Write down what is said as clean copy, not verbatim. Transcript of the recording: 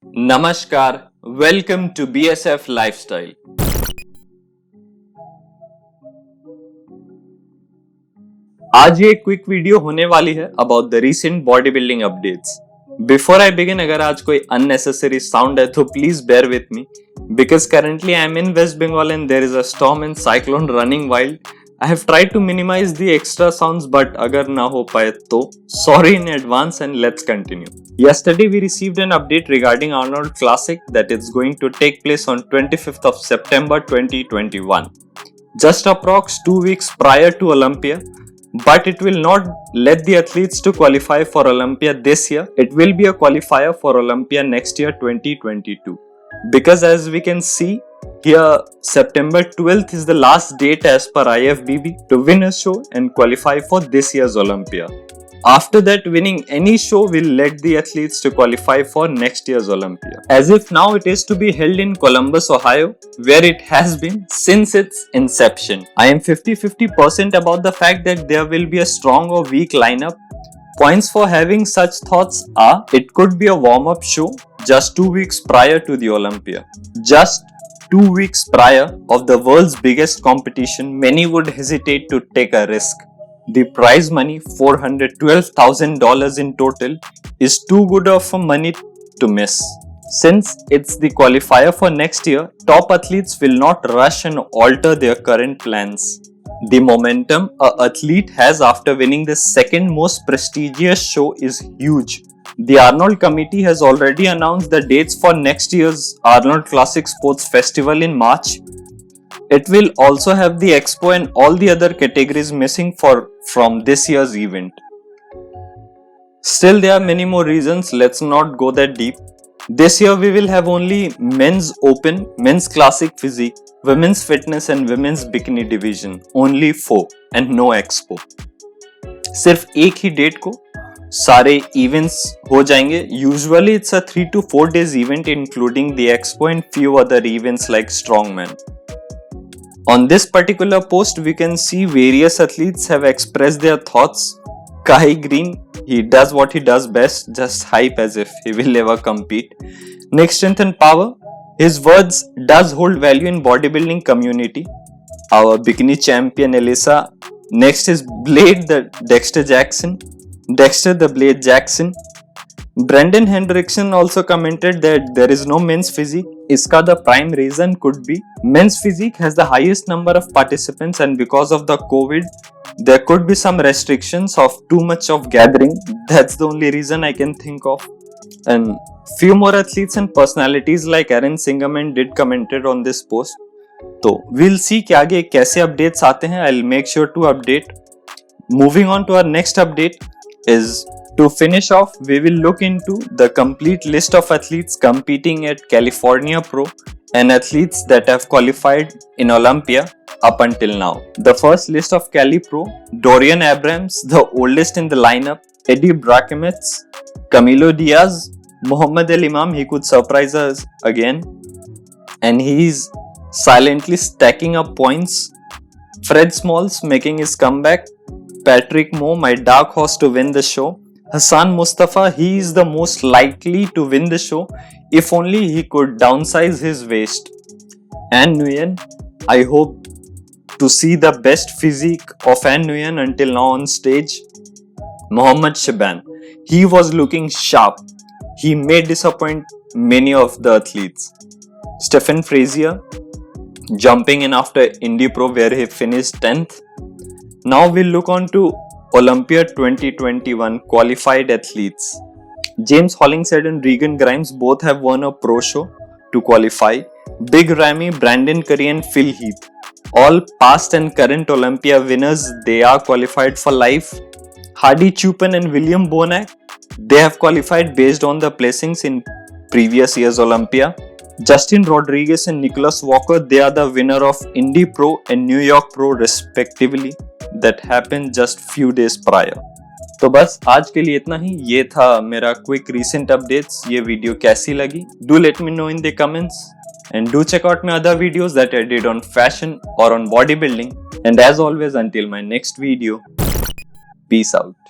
नमस्कार, welcome to BSF lifestyle. आज ये क्विक वीडियो होने वाली है about the recent body building updates. Before I begin, अगर आज कोई अननेसेसरी साउंड है तो please bear with me because currently I am in West Bengal and there is a storm and cyclone running wild. I have tried to minimize the extra sounds, but अगर ना हो पाए तो sorry in advance and let's continue. Yesterday we received an update regarding Arnold Classic that is going to take place on 25th of September 2021. Just approx 2 weeks prior to Olympia, but it will not let the athletes to qualify for Olympia this year. It will be a qualifier for Olympia next year 2022. Because as we can see here, September 12th is the last date as per IFBB to win a show and qualify for this year's Olympia. After that, winning any show will let the athletes to qualify for next year's Olympia. As if now it is to be held in Columbus, Ohio, where it has been since its inception. I am 50-50% about the fact that there will be a strong or weak lineup. Points for having such thoughts are, it could be a warm-up show just 2 weeks prior to the Olympia. Just 2 weeks prior of the world's biggest competition, many would hesitate to take a risk. The prize money, $412,000 in total, is too good of a money to miss. Since it's the qualifier for next year, top athletes will not rush and alter their current plans. The momentum an athlete has after winning the second most prestigious show is huge. The Arnold Committee has already announced the dates for next year's Arnold Classic Sports Festival in March. It will also have the expo and all the other categories missing from this year's event. Still, there are many more reasons. Let's not go that deep. This year we will have only men's open, men's classic physique, women's fitness and women's bikini division. Only 4 and no expo. सिर्फ एक ही date को सारे events हो जाएंगे. Usually it's a 3 to 4 days event including the expo and few other events like strongman. On this particular post we can see various athletes have expressed their thoughts. Kai Green, he does what he does best, just hype as if he will ever compete. Nick Strength and Power, his words does hold value in bodybuilding community. Our bikini champion Elisa. Next is Blade the Dexter the Blade Jackson. Brendan Hendrickson also commented that there is no men's physique. Iska the prime reason could be men's physique has the highest number of participants and because of the COVID there could be some restrictions of too much of gathering. That's the only reason I can think of. And few more athletes and personalities like Aaron Singerman did commented on this post. So we'll see कि आगे कैसे updates आते हैं. I'll make sure to update. Moving on to our next update is to finish off, we will look into the complete list of athletes competing at California Pro and athletes that have qualified in Olympia up until now. The first list of Cali Pro, Dorian Abrams, the oldest in the lineup, Eddie Brackemitz, Camilo Diaz, Muhammad El Imam, he could surprise us again and he's silently stacking up points. Fred Smalls making his comeback, Patrick Moore, my dark horse to win the show. Hassan Mustafa, he is the most likely to win the show if only he could downsize his waist. Anh Nguyen, I hope to see the best physique of Anh Nguyen until now on stage. Mohammed Shaban, he was looking sharp. He may disappoint many of the athletes. Stephen Frazier, jumping in after Indy Pro where he finished 10th. Now we'll look on to Olympia 2021 qualified athletes. James Hollingshead and Regan Grimes both have won a pro show to qualify. Big Ramy, Brandon Curry and Phil Heath, all past and current Olympia winners, they are qualified for life. Hardy Chupin and William Bonac, they have qualified based on the placings in previous year's Olympia. Justin Rodriguez and Nicholas Walker, they are the winner of Indy Pro and New York Pro respectively. That happened just few days prior. तो बस आज के लिए इतना ही. ये था मेरा quick recent updates. ये वीडियो कैसी लगी? Do let me know in the comments and do check out my other videos that I did on fashion or on bodybuilding. And as always, until my next video, peace out.